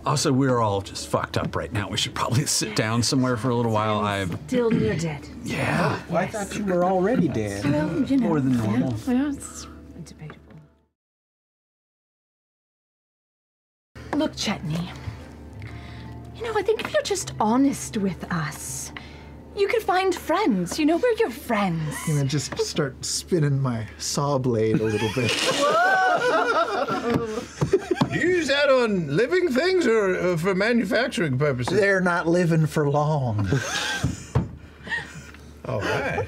Also, we're all just fucked up right now. We should probably sit down somewhere for a little while. Still near dead. Yeah. Well, I thought you were already dead. Well, you know. More than normal. Yeah, it's debatable. Look, Chetney. You know, I think if you're just honest with us, you can find friends. You know, we're your friends. I'm gonna just start spinning my saw blade a little bit. Do you use that on living things or for manufacturing purposes? They're not living for long. All right.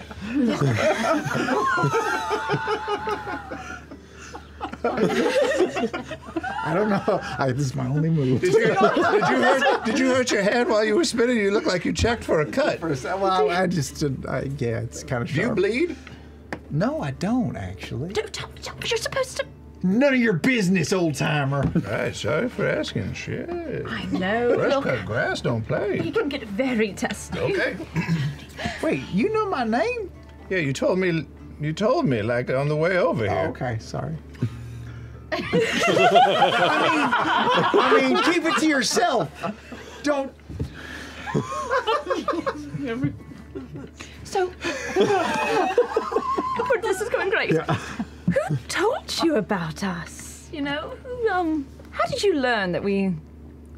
I don't know. This is my only move. Did you hurt your hand while you were spinning? You look like you checked for a cut. Well, yeah, it's kind of sharp. Do you bleed? No, I don't, actually. You're supposed to... None of your business, old-timer. Right, sorry for asking. Shit. I know. Fresh Look, cut grass don't play. he can get very testy. Okay. Wait, you know my name? Yeah, you told me like on the way over here. Oh, okay, sorry. I mean, keep it to yourself. Don't. So, this is going great. Yeah. Who told you about us? You know, how did you learn that we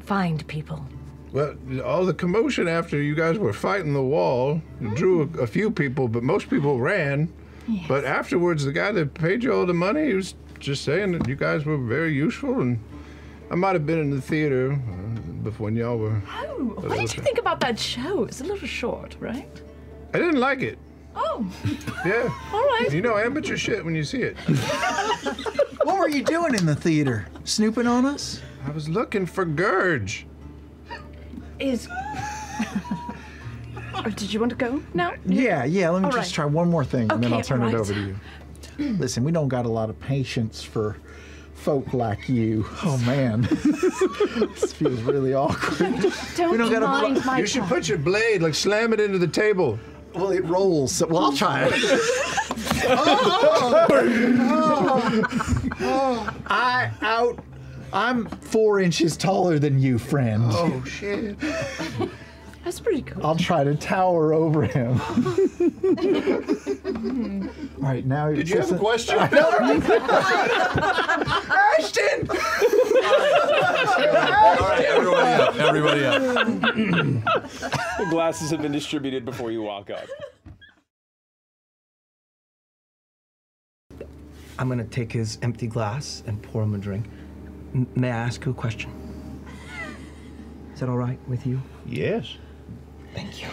find people? Well, all the commotion after you guys were fighting the wall drew a few people, but most people ran. Yes. But afterwards, the guy that paid you all the money, he was just saying that you guys were very useful, and I might have been in the theater before when y'all were. Oh, what did you think about that show? It's a little short, right? I didn't like it. Oh. Yeah. All right. You know amateur shit when you see it. What were you doing in the theater? Snooping on us? I was looking for Gurge. Or did you want to go? No? Yeah, let me All just right. try one more thing, and then Okay, I'll turn it right. over to you. Listen, we don't got a lot of patience for folk like you. Oh, man. This feels really awkward. Don't don't gotta mind my You should time. put your blade, like slam it into the table. Well, it rolls. So, well, I'll try it. I'm 4 inches taller than you, friend. Oh, shit. That's pretty cool. I'll try to tower over him. All right, now Did you have a question? Ashton! All right, everybody up. The glasses have been distributed before you walk up. I'm gonna take his empty glass and pour him a drink. May I ask you a question? Is that all right with you? Yes. Thank you.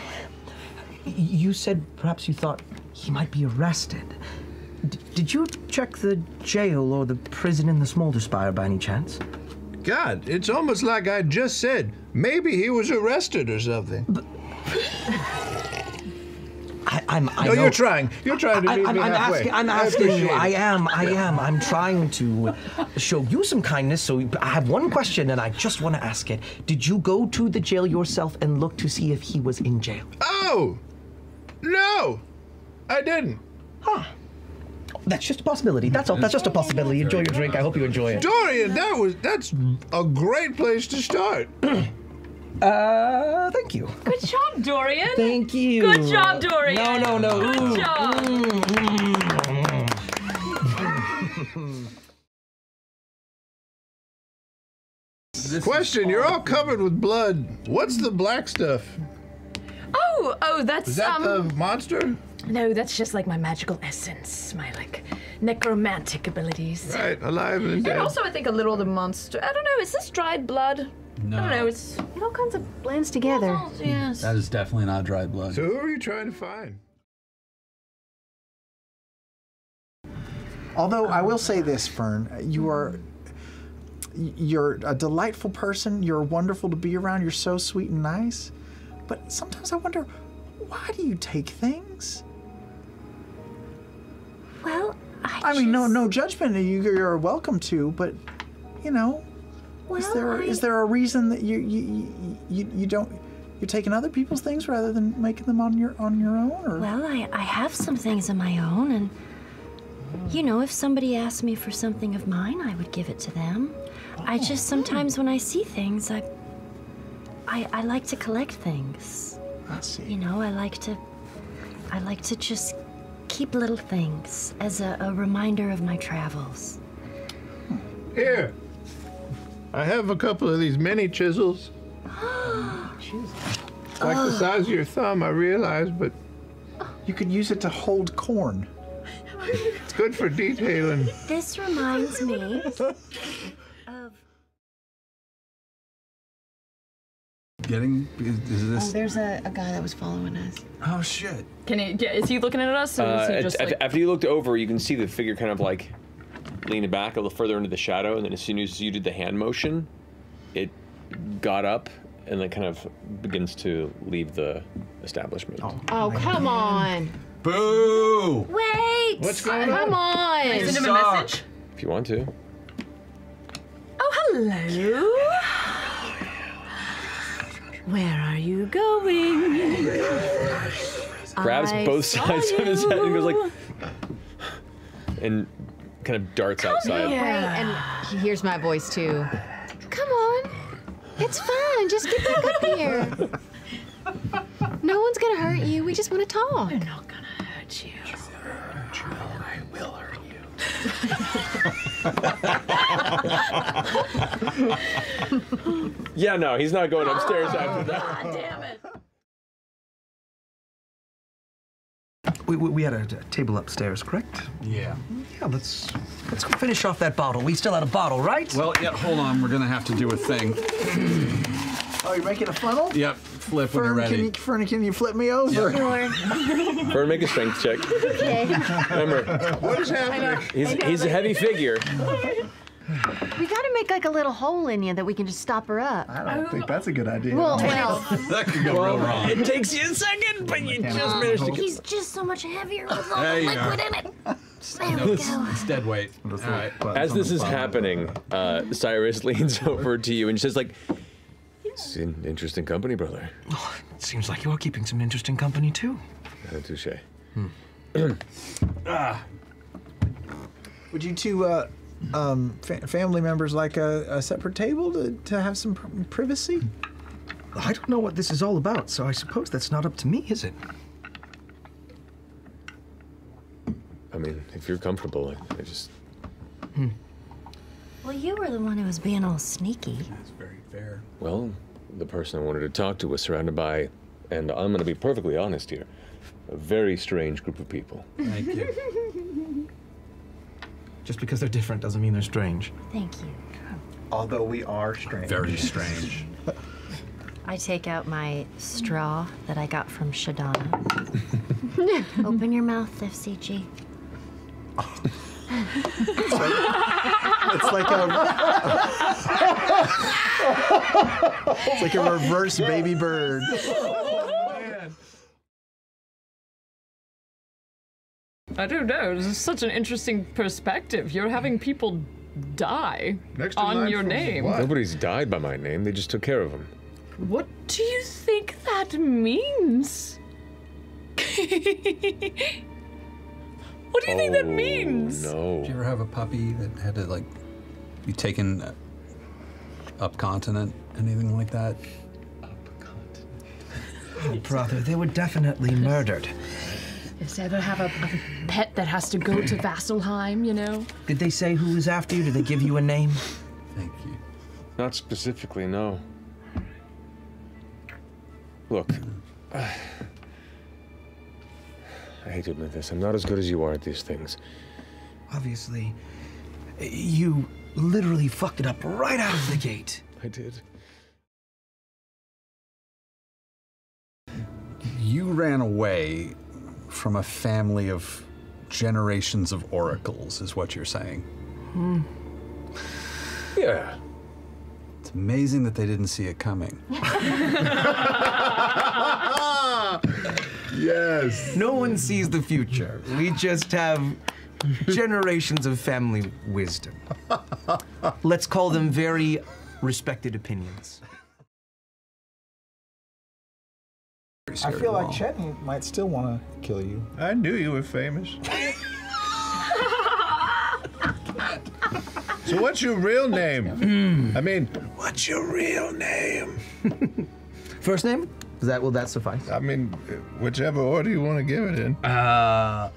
You said perhaps you thought he might be arrested. Did you check the jail or the prison in the Smolder Spire by any chance? God, it's almost like I just said, maybe he was arrested or something. I No, know. you're trying. You're trying to meet me halfway. I'm asking you. I am. I'm trying to show you some kindness. So I have one question, and I just want to ask it. Did you go to the jail yourself and look to see if he was in jail? Oh! No! I didn't. Huh. That's just a possibility. That's all. That's just a possibility. Enjoy your drink. I hope you enjoy it. Dorian, that's a great place to start. Thank you. Good job, Dorian. Thank you. Good job, Dorian. No. Good Ooh. job. Question, you're all covered with blood. What's the black stuff? Oh, that's Is that the monster? No, that's just like my magical essence, my like necromantic abilities. Right, alive and And dead. also, I think a little of the monster. I don't know. Is this dried blood? No. I don't know. It's It all kinds of blends together. yes. That is definitely not dried blood. So who are you trying to find? Although I will say this, Fern, you're a delightful person. You're wonderful to be around. You're so sweet and nice. But sometimes I wonder, why do you take things? Well, I mean, no judgment. You're welcome to, but you know, well, is there a reason that you don't? You're taking other people's things rather than making them on your own, or? Well, I have some things of my own, and you know, if somebody asked me for something of mine, I would give it to them. I just sometimes when I see things, I like to collect things. I see. You know, I like to just keep little things as a reminder of my travels. Here, I have a couple of these mini chisels. Like the size of your thumb, I realize, but You could use it to hold corn. it's good for detailing. This reminds me of... Is this? There's a guy that was following us. Oh shit. Is he looking at us, or is he just like... After you looked over, you can see the figure kind of like leaning back a little further into the shadow, and then as soon as you did the hand motion, it got up and then kind of begins to leave the establishment. Oh, come on. Boo! Wait! What's going on? Come on. Send him a message? If you want to. Oh, hello. Where are you going? Grabs both sides of his head and goes like, and kind of darts outside. Right, and he hears my voice too. Come on. It's fine. Just get back up here. No one's gonna hurt you. We just want to talk. They're not gonna hurt you. I will hurt you. Yeah, no, he's not going upstairs after that. God damn it. We had a table upstairs, correct? Yeah. Yeah, let's go finish off that bottle. We still had a bottle, right? Well, yeah, hold on. We're going to have to do a thing. Oh, you're making a funnel? Yep. Flip when you're ready. Fern, can you flip me over? Fern, make a strength check. Okay. Remember, What is happening? he's a heavy figure. We gotta make like a little hole in you that we can just stop her up. I don't think that's a good idea. Well, That could go real wrong. It takes you a second, but you just managed to get... He's just so much heavier with all There the you liquid go. in it. There No, we it's go. dead weight. All right. As this is happening, Cyrus leans over to you and says like, "It's an interesting company, brother." Oh, it seems like you are keeping some interesting company, too. Touche. Would you two family members like a separate table to have some privacy? I don't know what this is all about, so I suppose that's not up to me, is it? I mean, if you're comfortable, I just... Well, you were the one who was being all sneaky. That's very fair. Well, the person I wanted to talk to was surrounded by, and I'm going to be perfectly honest here, a very strange group of people. Thank you. Just because they're different doesn't mean they're strange. Thank you. Although we are strange. Very strange. I take out my straw that I got from Shadana. Open your mouth, FCG. It's like a reverse baby bird. I don't know. This is such an interesting perspective. You're having people die Next in on line your for name. what? Nobody's died by my name, they just took care of him. What do you think that means? What do you think that means? No. Did you ever have a puppy that had to, like, be taken up continent? Anything like that? Oh, brother, they were definitely murdered. Does you ever have a pet that has to go to Vasselheim, you know? Did they say who was after you? Did they give you a name? Thank you. Not specifically, no. Look, I hate to admit this, I'm not as good as you are at these things. Obviously, you literally fucked it up right out of the gate. I did. You ran away from a family of generations of oracles, is what you're saying. Yeah. It's amazing that they didn't see it coming. Yes. No one sees the future. We just have generations of family wisdom. Let's call them very respected opinions. I feel like Chetney might still want to kill you. I knew you were famous. So what's your real name? I mean, what's your real name? First name? Will that suffice? I mean, whichever order you want to give it in. My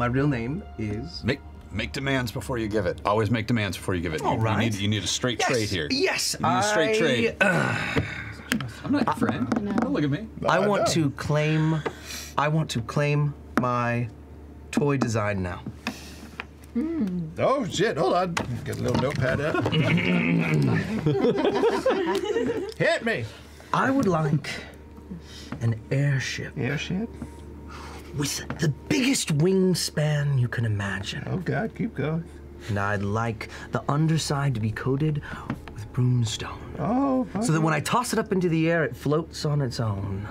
real name is... Make demands before you give it. Always make demands before you give it. All right. You need a straight trade here. Yes, You need a straight trade. I'm not your friend. Don't look at me. I want to claim my toy design now. Oh, shit. Hold on. Get a little notepad out. Hit me. I would like an airship. Airship? With the biggest wingspan you can imagine. Oh, God. Keep going. And I'd like the underside to be coated with broomstone. Oh, so that when I toss it up into the air, it floats on its own.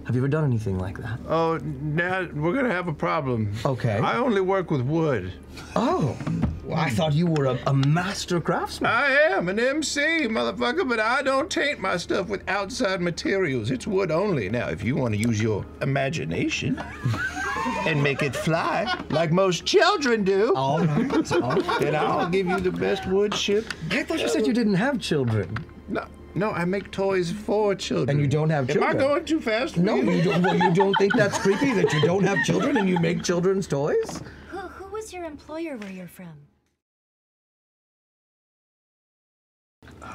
Have you ever done anything like that? Oh, Dad, we're going to have a problem. Okay. I only work with wood. Oh. Well, I thought you were a master craftsman. I am an MC, motherfucker, but I don't taint my stuff with outside materials. It's wood only. Now, if you want to use your imagination and make it fly like most children do, All right. then I'll give you the best wood ship. I thought you said you didn't have children. No, I make toys for children. And you don't have children? Am I going too fast for No, you? you don't. Well, you don't think that's creepy that you don't have children and you make children's toys? Who was your employer where you're from?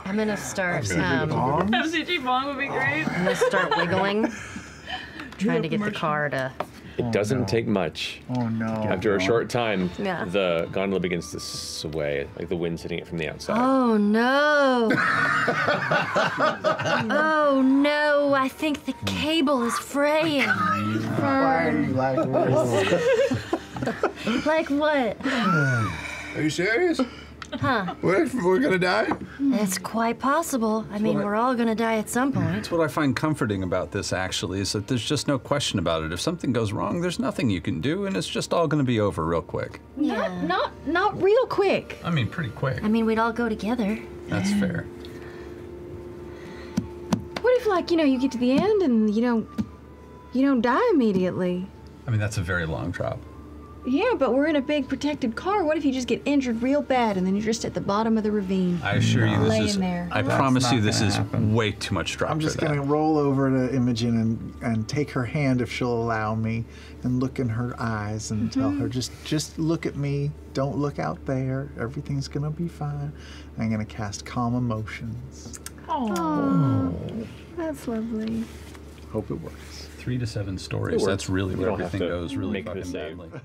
I'm gonna start. FCG Bong would be great. I'm gonna start wiggling, trying to get the car to. It doesn't take much. Oh no. After a short time, Yeah. the gondola begins to sway, like the wind's hitting it from the outside. Oh no! Oh no! I think the cable is fraying. Why are you like this? Like what? Are you serious? Huh? We're gonna die? It's quite possible. I mean, we're all gonna die at some point. That's what I find comforting about this, actually, is that there's just no question about it. If something goes wrong, there's nothing you can do, and it's just all going to be over real quick. Yeah. Not real quick. I mean, pretty quick. I mean, we'd all go together. That's fair. What if, like, you get to the end and you don't die immediately? I mean, that's a very long drop. Yeah, but we're in a big protected car. What if you just get injured real bad and then you're just at the bottom of the ravine? I assure you, this Laying is. there. I That's promise you, not this gonna is happen. way too much drop. I'm just for that. gonna roll over to Imogen and take her hand if she'll allow me, and look in her eyes and tell her just look at me. Don't look out there. Everything's gonna be fine. I'm gonna cast calm emotions. Oh, that's lovely. Hope it works. 3 to 7 stories. It works. That's really You where don't have everything to goes really make it a fucking save. badly.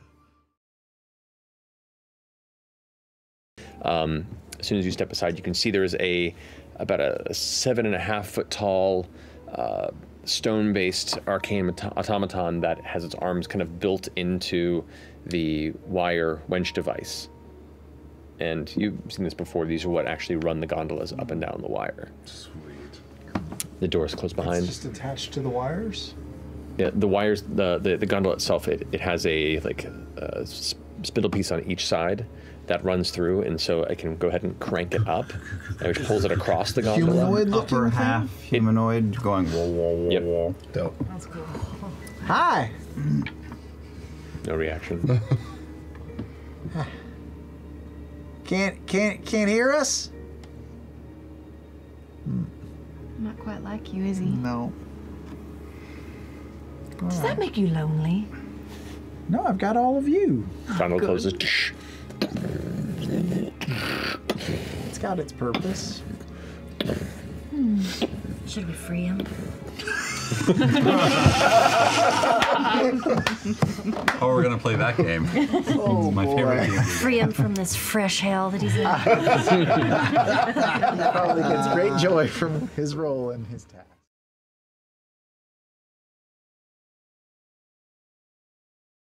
As soon as you step aside, you can see there is about a 7.5 foot tall stone-based arcane automaton that has its arms kind of built into the wire wench device. And you've seen this before. These are what actually run the gondolas up and down the wire. Sweet. The doors close behind. It's just attached to the wires. Yeah, the wires, the gondola itself, it has a spindle piece on each side that runs through, and so I can go ahead and crank it up, which pulls it across the gondola. Humanoid looking Upper thing? half humanoid going whoa, whoa, whoa, Yep. whoa. Dope. That's cool. Hi. No reaction. Can't hear us? Not quite like you, is he? No. Does that make you lonely? No, I've got all of you. Gondola closes. It's got its purpose. Should we free him? How are we gonna play that game? Oh, My favorite game. Free him from this fresh hell that he's in. He probably gets great joy from his role in his task.